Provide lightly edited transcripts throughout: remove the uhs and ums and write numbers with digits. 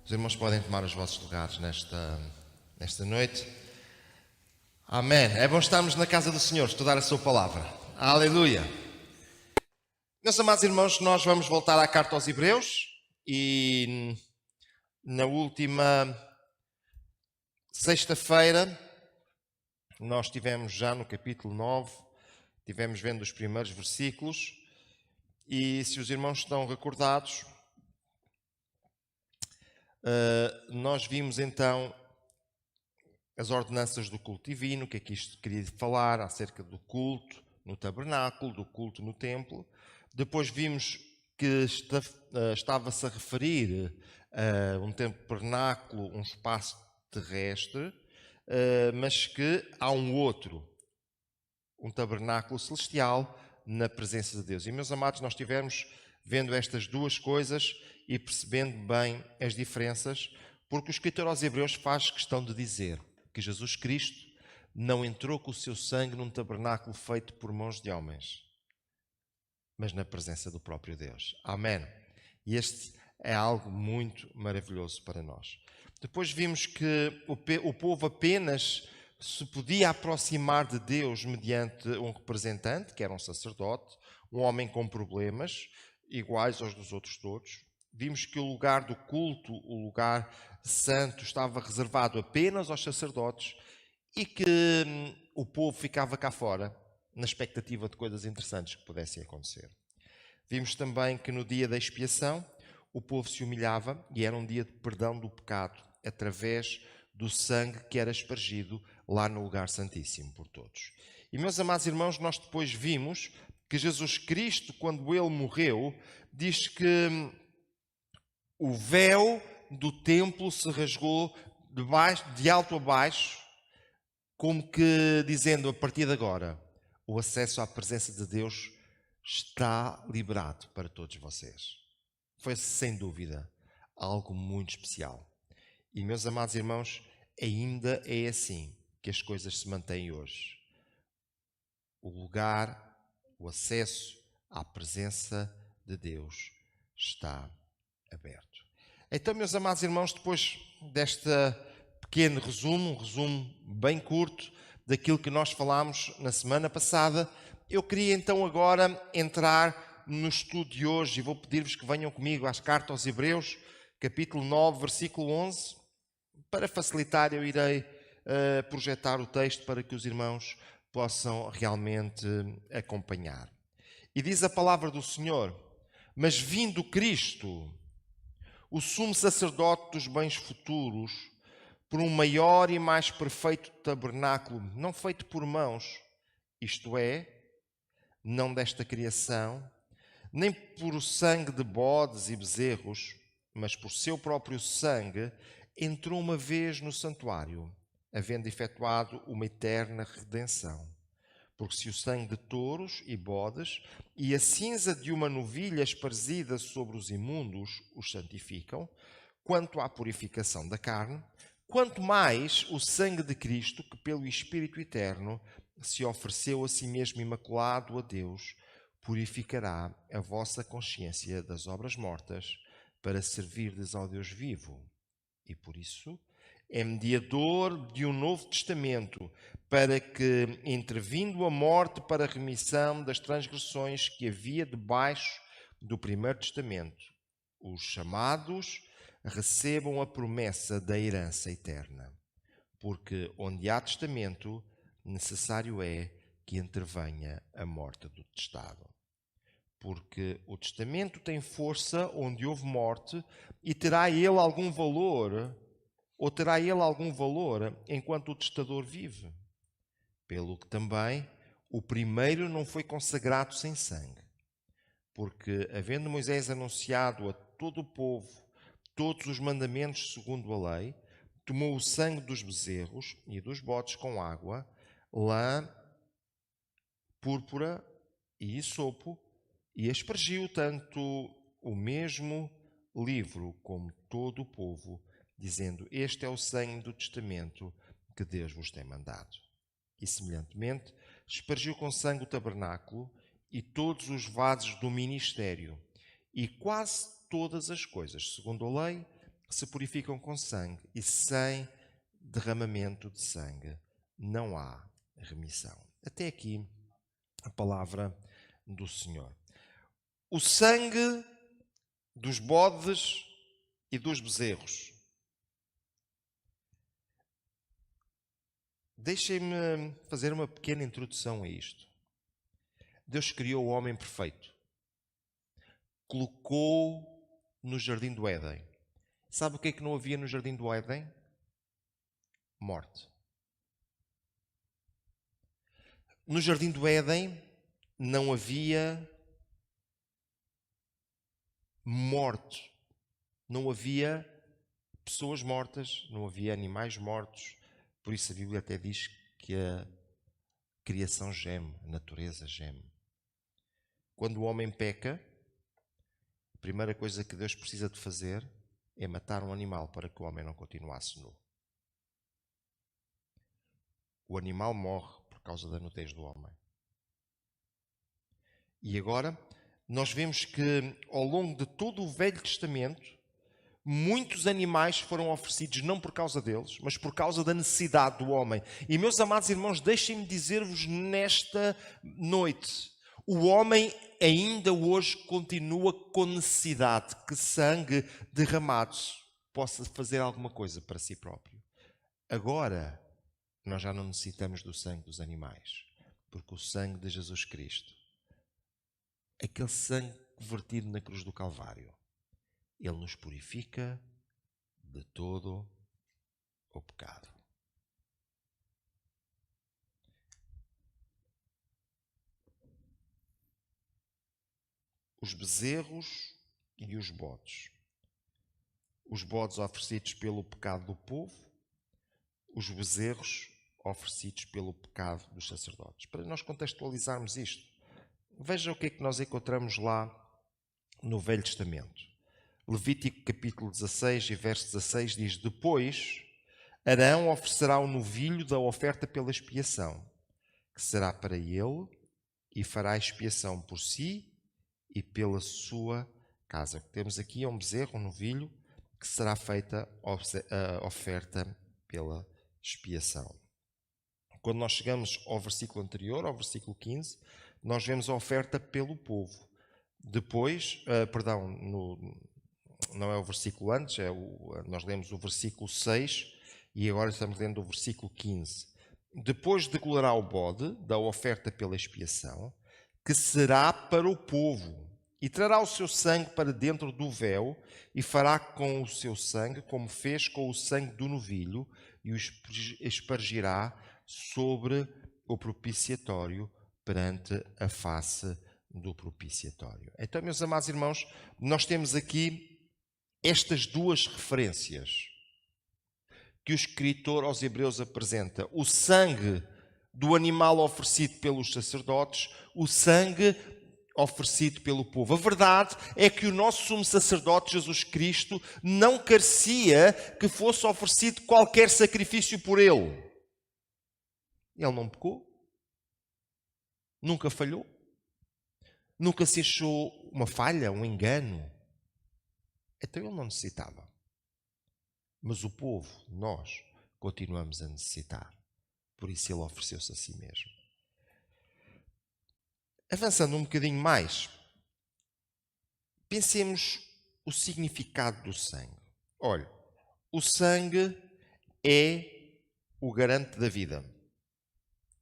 Os irmãos podem tomar os vossos lugares nesta noite. Amém. É bom estarmos na casa do Senhor, estudar a sua palavra. Aleluia. Meus amados irmãos, nós vamos voltar à carta aos Hebreus e na última sexta-feira nós estivemos já no capítulo 9, estivemos vendo os primeiros versículos e se os irmãos estão recordados, nós vimos então as ordenanças do culto divino, que aqui isto queria falar acerca do culto no tabernáculo, do culto no templo. Depois vimos que estava-se a referir a um tabernáculo, um espaço terrestre, mas que há um outro, um tabernáculo celestial na presença de Deus. E, meus amados, nós estivemos vendo estas duas coisas e percebendo bem as diferenças, porque o escritor aos Hebreus faz questão de dizer que Jesus Cristo não entrou com o seu sangue num tabernáculo feito por mãos de homens, mas na presença do próprio Deus. Amém. E este é algo muito maravilhoso para nós. Depois vimos que o povo apenas se podia aproximar de Deus mediante um representante, que era um sacerdote, um homem com problemas, iguais aos dos outros todos. Vimos que o lugar do culto, o lugar santo, estava reservado apenas aos sacerdotes e que o povo ficava cá fora, na expectativa de coisas interessantes que pudessem acontecer. Vimos também que no dia da expiação, o povo se humilhava e era um dia de perdão do pecado, através do sangue que era espargido lá no lugar santíssimo por todos. E, meus amados irmãos, nós depois vimos que Jesus Cristo, quando ele morreu, diz que o véu do templo se rasgou de alto a baixo, como que dizendo, a partir de agora, o acesso à presença de Deus está liberado para todos vocês. Foi, sem dúvida, algo muito especial. E, meus amados irmãos, ainda é assim que as coisas se mantêm hoje. O lugar, o acesso à presença de Deus está aberto. Então, meus amados irmãos, depois deste pequeno resumo, um resumo bem curto daquilo que nós falámos na semana passada, eu queria então agora entrar no estudo de hoje e vou pedir-vos que venham comigo às cartas aos Hebreus, capítulo 9, versículo 11. Para facilitar, eu irei projetar o texto para que os irmãos possam realmente acompanhar. E diz a palavra do Senhor: mas vindo Cristo, o sumo sacerdote dos bens futuros, por um maior e mais perfeito tabernáculo, não feito por mãos, isto é, não desta criação, nem por sangue de bodes e bezerros, mas por seu próprio sangue, entrou uma vez no santuário, havendo efetuado uma eterna redenção. Porque se o sangue de touros e bodes e a cinza de uma novilha esparzida sobre os imundos os santificam, quanto à purificação da carne, quanto mais o sangue de Cristo, que pelo Espírito Eterno se ofereceu a si mesmo imaculado a Deus, purificará a vossa consciência das obras mortas para servirdes ao Deus vivo. E por isso é mediador de um novo testamento, para que, intervindo a morte para a remissão das transgressões que havia debaixo do primeiro testamento, os chamados recebam a promessa da herança eterna. Porque onde há testamento, necessário é que intervenha a morte do testado. Porque o testamento tem força onde houve morte e terá ele algum valor, ou terá ele algum valor enquanto o testador vive. Pelo que também o primeiro não foi consagrado sem sangue. Porque, havendo Moisés anunciado a todo o povo todos os mandamentos segundo a lei, tomou o sangue dos bezerros e dos bodes com água, lã, púrpura e hisopo, e aspergiu tanto o mesmo livro como todo o povo, dizendo: este é o sangue do testamento que Deus vos tem mandado. E semelhantemente, aspergiu com sangue o tabernáculo e todos os vasos do ministério, e quase todas as coisas, segundo a lei, se purificam com sangue, e sem derramamento de sangue não há remissão. Até aqui a palavra do Senhor. O sangue dos bodes e dos bezerros. Deixem-me fazer uma pequena introdução a isto. Deus criou o homem perfeito. Colocou no jardim do Éden. Sabe o que é que não havia no jardim do Éden? Morte. No jardim do Éden não havia morte. Não havia pessoas mortas, não havia animais mortos. Por isso a Bíblia até diz que a criação geme, a natureza geme. Quando o homem peca, a primeira coisa que Deus precisa de fazer é matar um animal para que o homem não continuasse nu. O animal morre por causa da nudez do homem. E agora, nós vemos que ao longo de todo o Velho Testamento, muitos animais foram oferecidos não por causa deles, mas por causa da necessidade do homem. E meus amados irmãos, deixem-me dizer-vos nesta noite, o homem ainda hoje continua com necessidade que sangue derramado possa fazer alguma coisa para si próprio. Agora, nós já não necessitamos do sangue dos animais, porque o sangue de Jesus Cristo, aquele sangue vertido na cruz do Calvário, ele nos purifica de todo o pecado. Os bezerros e os bodes. Os bodes oferecidos pelo pecado do povo, os bezerros oferecidos pelo pecado dos sacerdotes. Para nós contextualizarmos isto, veja o que é que nós encontramos lá no Velho Testamento. Levítico capítulo 16 e verso 16 diz: Depois Arão oferecerá o novilho da oferta pela expiação, que será para ele, e fará expiação por si e pela sua casa. O que temos aqui é um bezerro, um novilho, que será feita a oferta pela expiação. Quando nós chegamos ao versículo anterior, ao versículo 15, nós vemos a oferta pelo povo. Depois, não é o versículo antes, nós lemos o versículo 6 e agora estamos lendo o versículo 15. Depois declarará o bode da oferta pela expiação, que será para o povo, e trará o seu sangue para dentro do véu, e fará com o seu sangue como fez com o sangue do novilho, e o espargirá sobre o propiciatório perante a face do propiciatório. Então, meus amados irmãos, nós temos aqui estas duas referências que o escritor aos Hebreus apresenta: o sangue do animal oferecido pelos sacerdotes, o sangue oferecido pelo povo. A verdade é que o nosso sumo sacerdote, Jesus Cristo, não carecia que fosse oferecido qualquer sacrifício por ele. Ele não pecou, nunca falhou, nunca se achou uma falha, um engano. Então ele não necessitava. Mas o povo, nós, continuamos a necessitar. Por isso ele ofereceu-se a si mesmo. Avançando um bocadinho mais, pensemos o significado do sangue. Olha, o sangue é o garante da vida.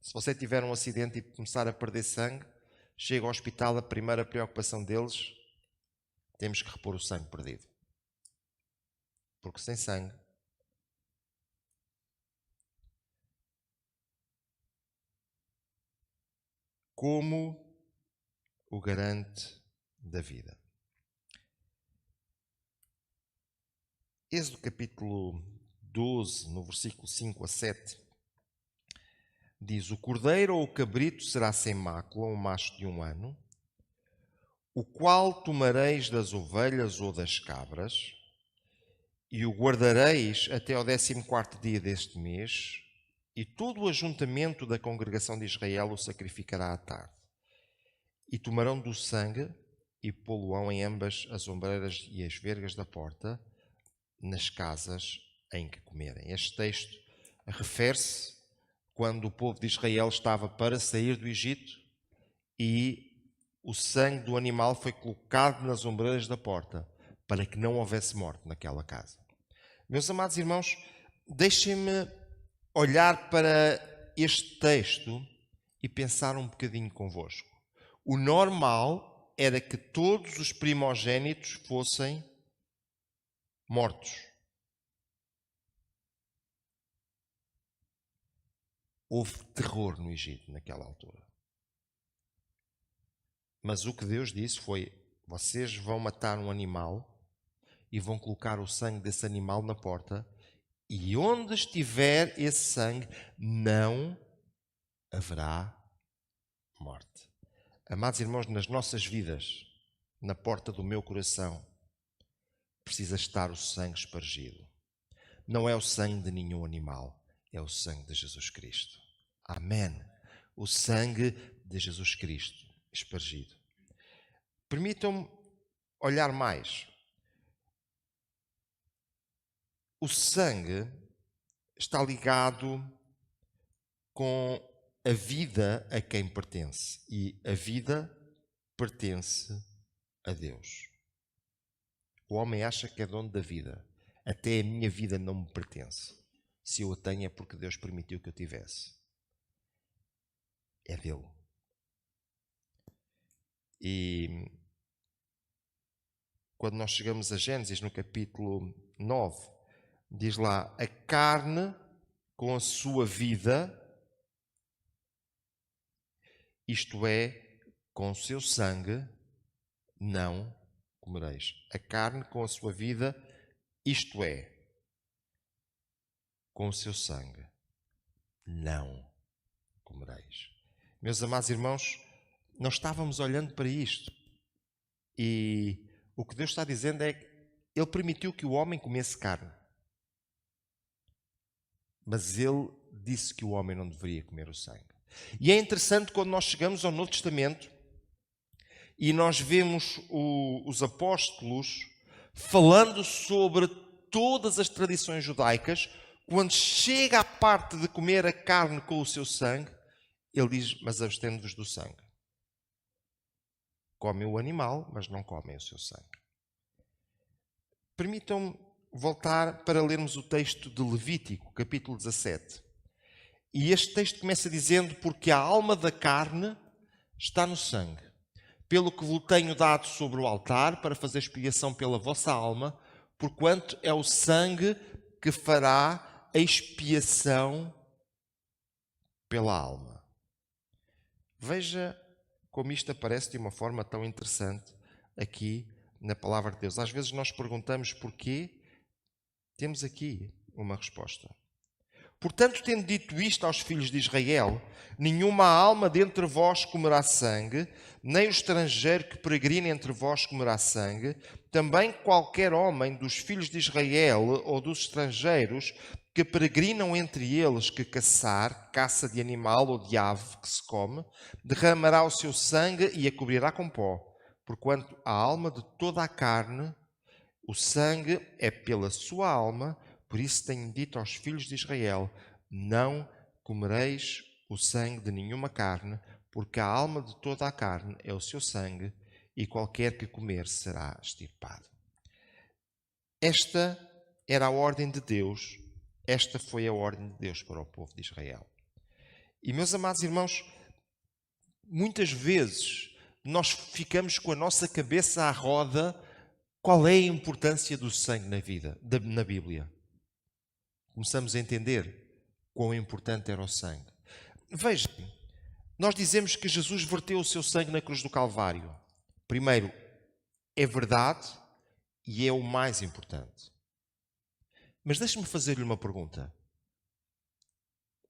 Se você tiver um acidente e começar a perder sangue, chega ao hospital, a primeira preocupação deles, temos que repor o sangue perdido. Porque sem sangue, como o garante da vida. Êxodo capítulo 12, no versículo 5 a 7, diz: O cordeiro ou o cabrito será sem mácula, um macho de 1 ano, o qual tomareis das ovelhas ou das cabras, e o guardareis até ao 14º dia deste mês, e todo o ajuntamento da congregação de Israel o sacrificará à tarde. E tomarão do sangue e pô-lo-ão em ambas as ombreiras e as vergas da porta, nas casas em que comerem. Este texto refere-se quando o povo de Israel estava para sair do Egito e o sangue do animal foi colocado nas ombreiras da porta para que não houvesse morte naquela casa. Meus amados irmãos, deixem-me olhar para este texto e pensar um bocadinho convosco. O normal era que todos os primogénitos fossem mortos. Houve terror no Egito naquela altura. Mas o que Deus disse foi: vocês vão matar um animal e vão colocar o sangue desse animal na porta, e onde estiver esse sangue não haverá morte. Amados irmãos, nas nossas vidas, na porta do meu coração, precisa estar o sangue espargido. Não é o sangue de nenhum animal, é o sangue de Jesus Cristo. Amém. O sangue de Jesus Cristo espargido. Permitam-me olhar mais. O sangue está ligado com a vida a quem pertence. E a vida pertence a Deus. O homem acha que é dono da vida. Até a minha vida não me pertence. Se eu a tenho é porque Deus permitiu que eu tivesse. É dele. E quando nós chegamos a Gênesis, no capítulo 9, diz lá: a carne com a sua vida, isto é, com o seu sangue, não comereis. A carne com a sua vida, isto é, com o seu sangue, não comereis. Meus amados irmãos, nós estávamos olhando para isto e o que Deus está dizendo é que Ele permitiu que o homem comesse carne. Mas Ele disse que o homem não deveria comer o sangue. E é interessante quando nós chegamos ao Novo Testamento e nós vemos os apóstolos falando sobre todas as tradições judaicas. Quando chega à parte de comer a carne com o seu sangue, ele diz: mas abstendo-vos do sangue. Comem o animal, mas não comem o seu sangue. Permitam-me voltar para lermos o texto de Levítico, capítulo 17. E este texto começa dizendo: porque a alma da carne está no sangue, pelo que vos tenho dado sobre o altar para fazer expiação pela vossa alma, porquanto é o sangue que fará a expiação pela alma. Veja como isto aparece de uma forma tão interessante aqui na palavra de Deus. Às vezes nós perguntamos porquê, temos aqui uma resposta. Portanto, tendo dito isto aos filhos de Israel: nenhuma alma dentre vós comerá sangue, nem o estrangeiro que peregrina entre vós comerá sangue. Também qualquer homem dos filhos de Israel ou dos estrangeiros que peregrinam entre eles, que caça de animal ou de ave que se come, derramará o seu sangue e a cobrirá com pó. Porquanto a alma de toda a carne, o sangue é pela sua alma. Por isso tenho dito aos filhos de Israel: não comereis o sangue de nenhuma carne, porque a alma de toda a carne é o seu sangue, e qualquer que comer será extirpado. Esta era a ordem de Deus, esta foi a ordem de Deus para o povo de Israel. E, meus amados irmãos, muitas vezes nós ficamos com a nossa cabeça à roda. Qual é a importância do sangue na vida, na Bíblia? Começamos a entender quão importante era o sangue. Vejam, nós dizemos que Jesus verteu o seu sangue na cruz do Calvário. Primeiro, é verdade e é o mais importante. Mas deixe-me fazer-lhe uma pergunta.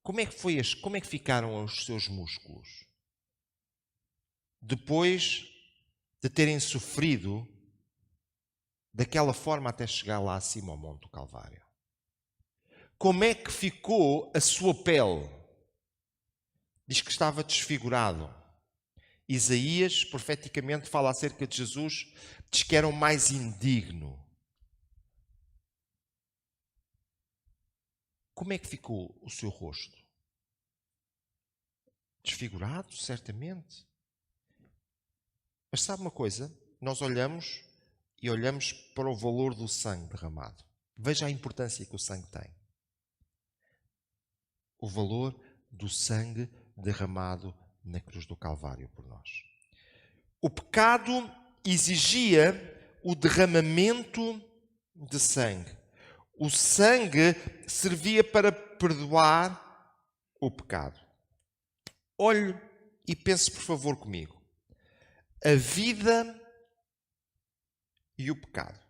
Como é que ficaram os seus músculos? Depois de terem sofrido daquela forma até chegar lá acima ao Monte do Calvário. Como é que ficou a sua pele? Diz que estava desfigurado. Isaías, profeticamente, fala acerca de Jesus, diz que era o mais indigno. como é que ficou o seu rosto? Desfigurado, certamente. Mas sabe uma coisa? Nós olhamos e olhamos para o valor do sangue derramado. Veja a importância que o sangue tem. O valor do sangue derramado na cruz do Calvário por nós. O pecado exigia o derramamento de sangue. O sangue servia para perdoar o pecado. Olhe e pense, por favor, comigo. A vida e o pecado.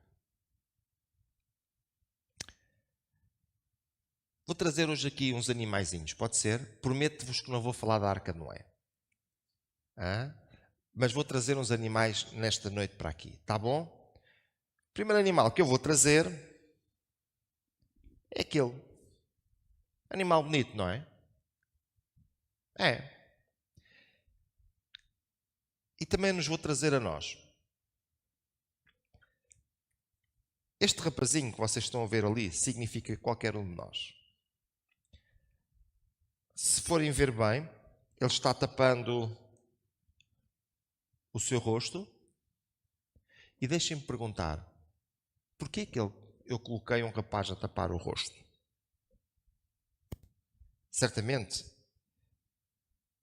Vou trazer hoje aqui uns animaizinhos, pode ser? Prometo-vos que não vou falar da Arca de Noé. Mas vou trazer uns animais nesta noite para aqui, tá bom? O primeiro animal que eu vou trazer é aquele. Animal bonito, não é? É. E também nos vou trazer a nós. Este rapazinho que vocês estão a ver ali significa qualquer um de nós. Se forem ver bem, ele está tapando o seu rosto. E deixem-me perguntar, porquê que eu coloquei um rapaz a tapar o rosto? Certamente,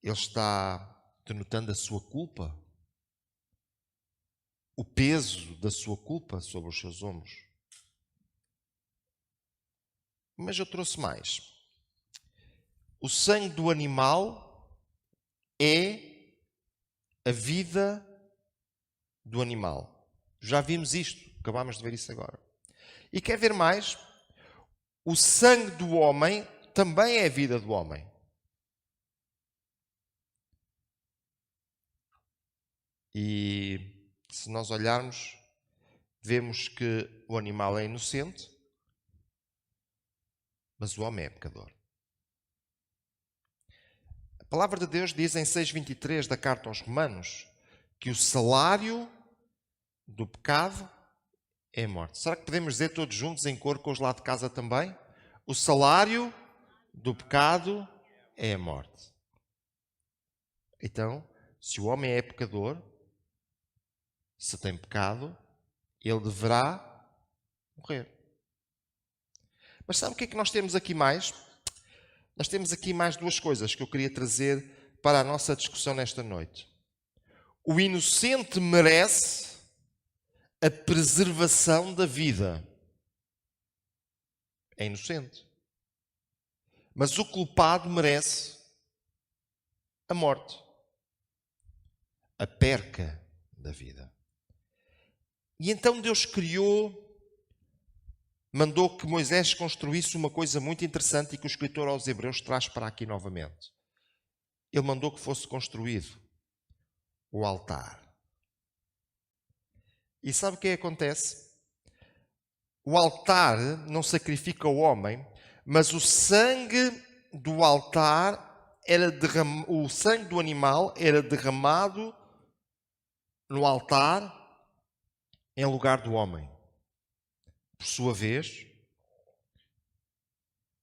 ele está denotando a sua culpa, o peso da sua culpa sobre os seus ombros. Mas eu trouxe mais. O sangue do animal é a vida do animal. Já vimos isto, acabámos de ver isso agora. E quer ver mais? O sangue do homem também é a vida do homem. E se nós olharmos, vemos que o animal é inocente, mas o homem é pecador. A palavra de Deus diz em 6:23 da carta aos Romanos que o salário do pecado é a morte. Será que podemos dizer todos juntos em coro com os lá de casa também? O salário do pecado é a morte. Então, se o homem é pecador, se tem pecado, ele deverá morrer. Mas sabe o que é que nós temos aqui mais? Nós temos aqui mais duas coisas que eu queria trazer para a nossa discussão nesta noite. O inocente merece a preservação da vida. É inocente. Mas o culpado merece a morte. A perca da vida. E então Deus mandou que Moisés construísse uma coisa muito interessante e que o escritor aos Hebreus traz para aqui novamente. Ele mandou que fosse construído o altar. E sabe o que acontece? O altar não sacrifica o homem, mas o sangue do altar o sangue do animal era derramado no altar em lugar do homem. Por sua vez,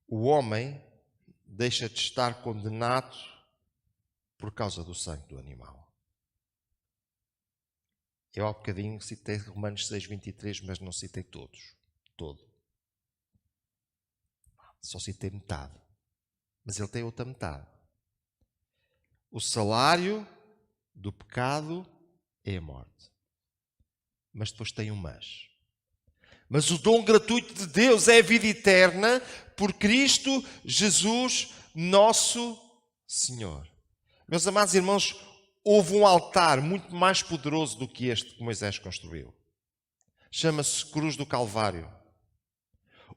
o homem deixa de estar condenado por causa do sangue do animal. Eu há bocadinho citei Romanos 6:23, mas não citei todos. Todo. Só citei metade. Mas ele tem outra metade. O salário do pecado é a morte. Mas depois tem um mas. Mas o dom gratuito de Deus é a vida eterna por Cristo Jesus, nosso Senhor. Meus amados irmãos, houve um altar muito mais poderoso do que este que Moisés construiu. Chama-se Cruz do Calvário.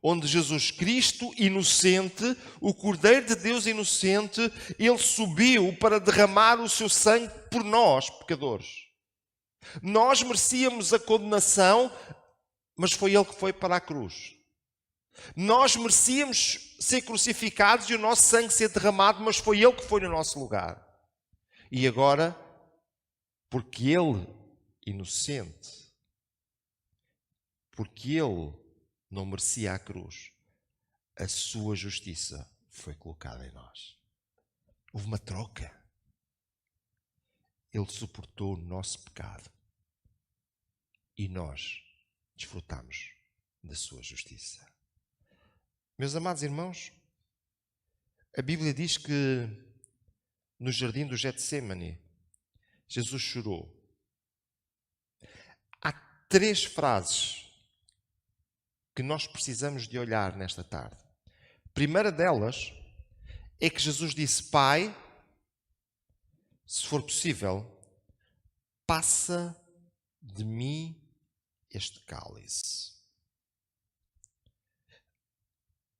Onde Jesus Cristo, inocente, o Cordeiro de Deus inocente, ele subiu para derramar o seu sangue por nós, pecadores. Nós merecíamos a condenação, mas foi ele que foi para a cruz. Nós merecíamos ser crucificados e o nosso sangue ser derramado, mas foi ele que foi no nosso lugar. E agora, porque ele, inocente, porque ele não merecia a cruz, a sua justiça foi colocada em nós. Houve uma troca. Ele suportou o nosso pecado e nós desfrutamos da sua justiça. Meus amados irmãos, a Bíblia diz que no jardim do Getsêmani, Jesus chorou. Há 3 frases que nós precisamos de olhar nesta tarde. A primeira delas é que Jesus disse: Pai, se for possível, passa de mim este cálice.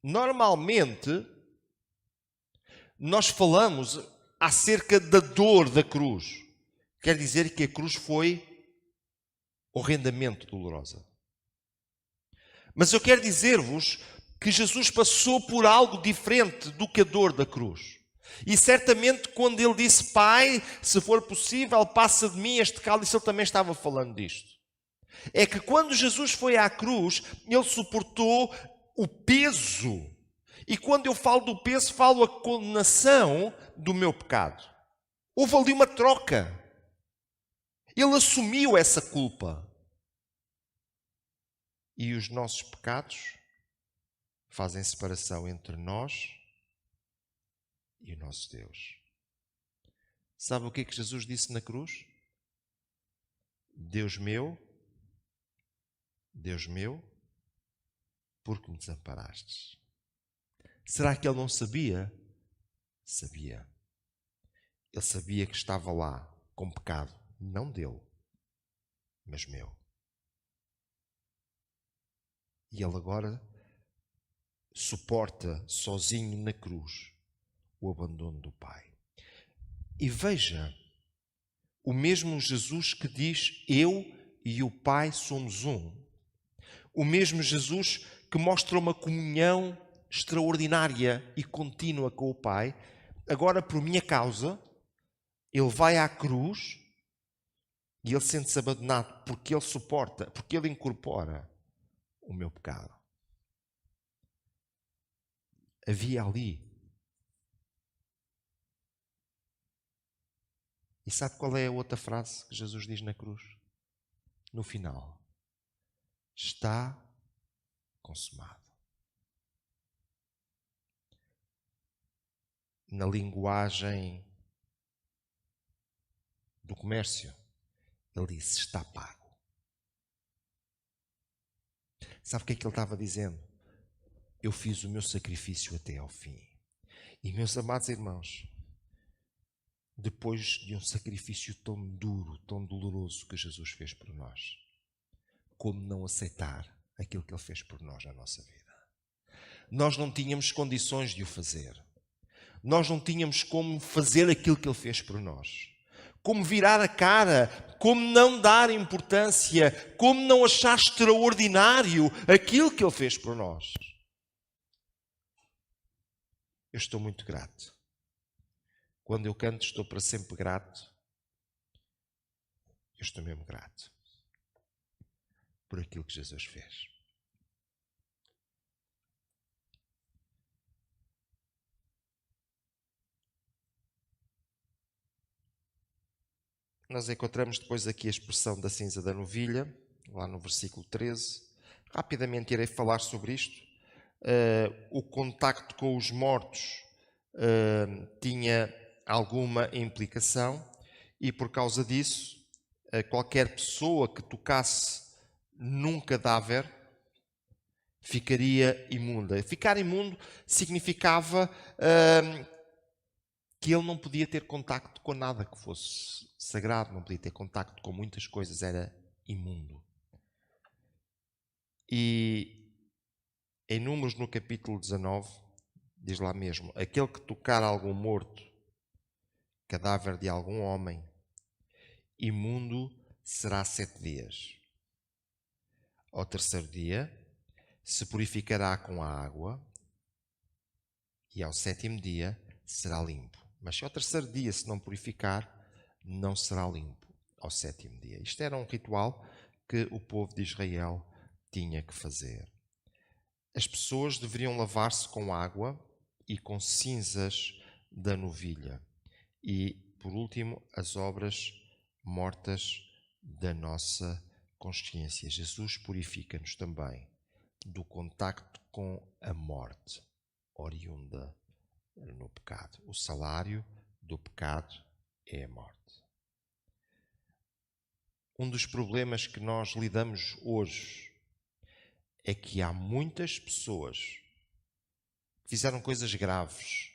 Normalmente, nós falamos acerca da dor da cruz. Quer dizer que a cruz foi horrendamente dolorosa. Mas eu quero dizer-vos que Jesus passou por algo diferente do que a dor da cruz. E certamente quando ele disse: Pai, se for possível, passa de mim este cálice, ele também estava falando disto. É que quando Jesus foi à cruz, ele suportou o peso. E quando eu falo do peso, falo a condenação do meu pecado. Houve ali uma troca. Ele assumiu essa culpa. E os nossos pecados fazem separação entre nós e o nosso Deus. Sabe o que é que Jesus disse na cruz? Deus meu, por que me desamparastes? Será que ele não sabia? Sabia. Ele sabia que estava lá com pecado, não dele, mas meu. E ele agora suporta sozinho na cruz o abandono do Pai. E veja, o mesmo Jesus que diz: eu e o Pai somos um. O mesmo Jesus que mostra uma comunhão extraordinária e contínua com o Pai, agora por minha causa, ele vai à cruz e ele sente-se abandonado porque ele suporta, porque ele incorpora o meu pecado. Havia ali. E sabe qual é a outra frase que Jesus diz na cruz? No final. Está consumado. Na linguagem do comércio, ele disse: está pago. Sabe o que é que ele estava dizendo? Eu fiz o meu sacrifício até ao fim. E, meus amados irmãos, depois de um sacrifício tão duro, tão doloroso que Jesus fez por nós, como não aceitar aquilo que ele fez por nós na nossa vida? Nós não tínhamos condições de o fazer. Nós não tínhamos como fazer aquilo que ele fez por nós. Como virar a cara, como não dar importância, como não achar extraordinário aquilo que ele fez por nós. Eu estou muito grato. Quando eu canto estou para sempre grato, eu estou mesmo grato por aquilo que Jesus fez. Nós encontramos depois aqui a expressão da cinza da novilha, lá no versículo 13. Rapidamente irei falar sobre isto. O contacto com os mortos tinha alguma implicação e por causa disso, qualquer pessoa que tocasse num cadáver ficaria imunda. Ficar imundo significava que ele não podia ter contacto com nada que fosse sagrado, não podia ter contacto com muitas coisas, era imundo. E em Números, no capítulo 19, diz lá mesmo: aquele que tocar algum morto, cadáver de algum homem, imundo será 7 dias. Ao terceiro dia, se purificará com a água, e ao 7º dia será limpo. Mas se ao terceiro dia se não purificar, não será limpo ao 7º dia. Isto era um ritual que o povo de Israel tinha que fazer. as pessoas deveriam lavar-se com água e com cinzas da novilha. E, por último, as obras mortas da nossa consciência. Jesus purifica-nos também do contacto com a morte oriunda no pecado. O salário do pecado é a morte. Um dos problemas que nós lidamos hoje é que há muitas pessoas que fizeram coisas graves.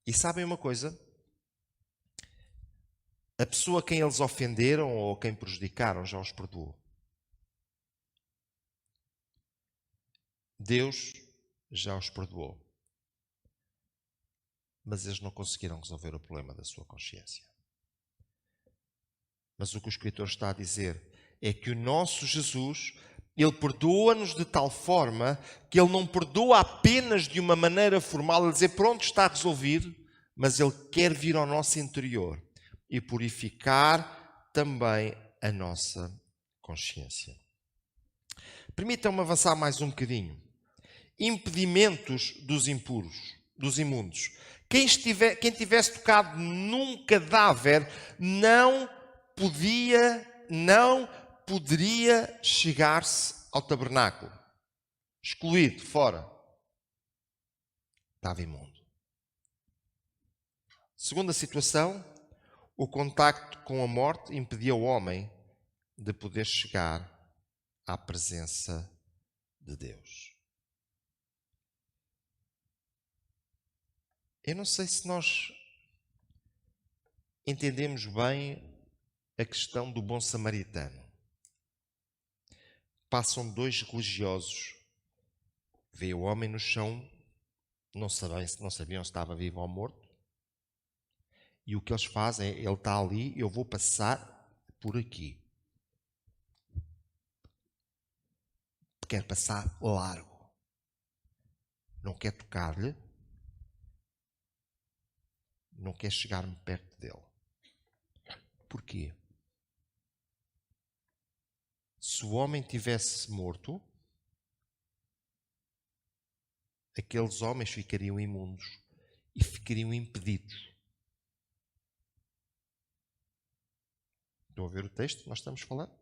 E sabem uma coisa? A pessoa a quem eles ofenderam ou a quem prejudicaram já os perdoou. Deus já os perdoou. Mas eles não conseguiram resolver o problema da sua consciência. Mas o que o escritor está a dizer é que o nosso Jesus, ele perdoa-nos de tal forma que ele não perdoa apenas de uma maneira formal, a dizer pronto, está resolvido, mas ele quer vir ao nosso interior e purificar também a nossa consciência. Permitam-me avançar mais um bocadinho. Impedimentos dos impuros, dos imundos. Quem tivesse tocado num cadáver não poderia chegar-se ao tabernáculo. Excluído, fora. Estava imundo. Segunda situação, o contacto com a morte impedia o homem de poder chegar à presença de Deus. Eu não sei se nós entendemos bem a questão do bom samaritano. Passam dois religiosos, vê o homem no chão, não sabiam se estava vivo ou morto, e o que eles fazem é, ele está ali, eu vou passar por aqui. Quer passar largo. Não quer tocar-lhe, não quer chegar-me perto dele. Porquê? Se o homem tivesse morto, aqueles homens ficariam imundos e ficariam impedidos. Estão a ver o texto que nós estamos falando?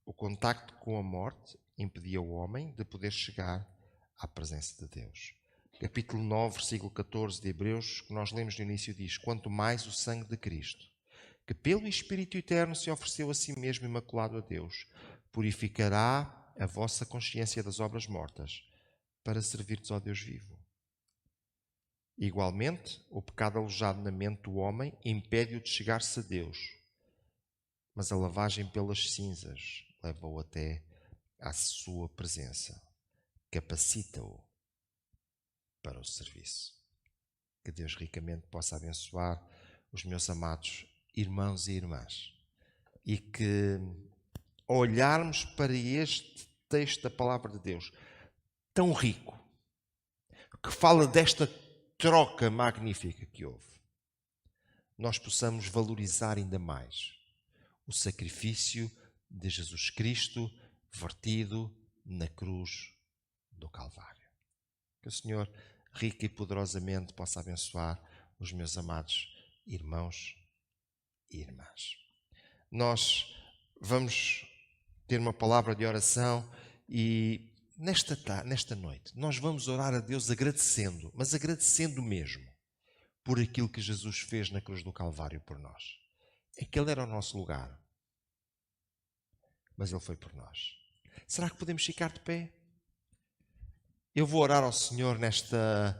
O contacto com a morte impedia o homem de poder chegar à presença de Deus. Capítulo 9, versículo 14 de Hebreus, que nós lemos no início, diz: quanto mais o sangue de Cristo, que pelo Espírito Eterno se ofereceu a si mesmo imaculado a Deus, purificará a vossa consciência das obras mortas, para servir-vos ao Deus vivo. Igualmente, o pecado alojado na mente do homem impede-o de chegar-se a Deus, mas a lavagem pelas cinzas leva-o até à sua presença, capacita-o para o serviço. Que Deus ricamente possa abençoar os meus amados irmãos e irmãs, e que, ao olharmos para este texto da palavra de Deus, tão rico, que fala desta troca magnífica que houve, nós possamos valorizar ainda mais o sacrifício de Jesus Cristo vertido na cruz do Calvário. Que o Senhor, rica e poderosamente, possa abençoar os meus amados irmãos e irmãs. Nós vamos ter uma palavra de oração e nesta noite nós vamos orar a Deus agradecendo, mas agradecendo mesmo por aquilo que Jesus fez na cruz do Calvário por nós. Aquele era o nosso lugar, mas Ele foi por nós. Será que podemos ficar de pé? Eu vou orar ao Senhor nesta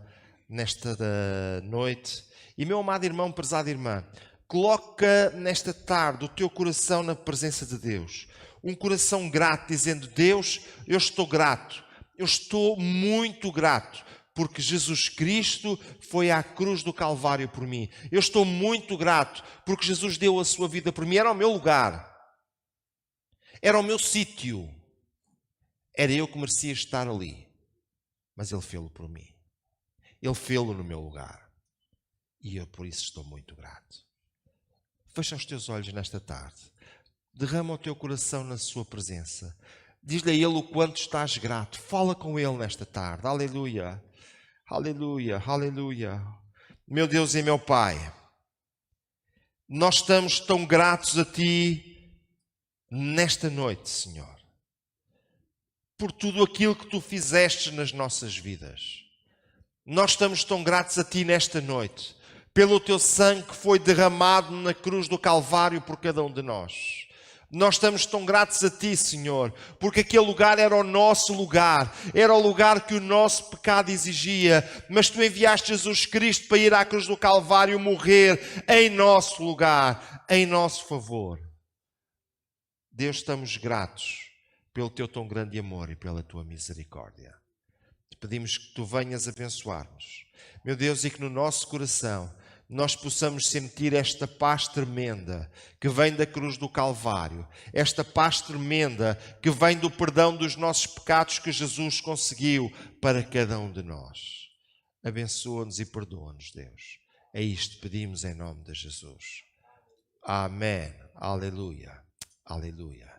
noite. E meu amado irmão, prezada irmã, coloca nesta tarde o teu coração na presença de Deus. Um coração grato, dizendo: Deus, eu estou grato. Eu estou muito grato, porque Jesus Cristo foi à cruz do Calvário por mim. Eu estou muito grato, porque Jesus deu a sua vida por mim. Era o meu lugar. Era o meu sítio. Era eu que merecia estar ali. Mas Ele fê-lo por mim. Ele fê-lo no meu lugar. E eu por isso estou muito grato. Fecha os teus olhos nesta tarde. Derrama o teu coração na sua presença. Diz-lhe a Ele o quanto estás grato. Fala com Ele nesta tarde. Aleluia. Aleluia. Aleluia. Meu Deus e meu Pai, nós estamos tão gratos a Ti nesta noite, Senhor, por tudo aquilo que Tu fizeste nas nossas vidas. Nós estamos tão gratos a Ti nesta noite, pelo Teu sangue que foi derramado na cruz do Calvário por cada um de nós. Nós estamos tão gratos a Ti, Senhor, porque aquele lugar era o nosso lugar, era o lugar que o nosso pecado exigia, mas Tu enviaste Jesus Cristo para ir à cruz do Calvário morrer em nosso lugar, em nosso favor. Deus, estamos gratos pelo Teu tão grande amor e pela Tua misericórdia. Te pedimos que Tu venhas abençoar-nos, meu Deus, e que no nosso coração nós possamos sentir esta paz tremenda que vem da cruz do Calvário, esta paz tremenda que vem do perdão dos nossos pecados que Jesus conseguiu para cada um de nós. Abençoa-nos e perdoa-nos, Deus. É isto que pedimos em nome de Jesus. Amém. Aleluia. Aleluia.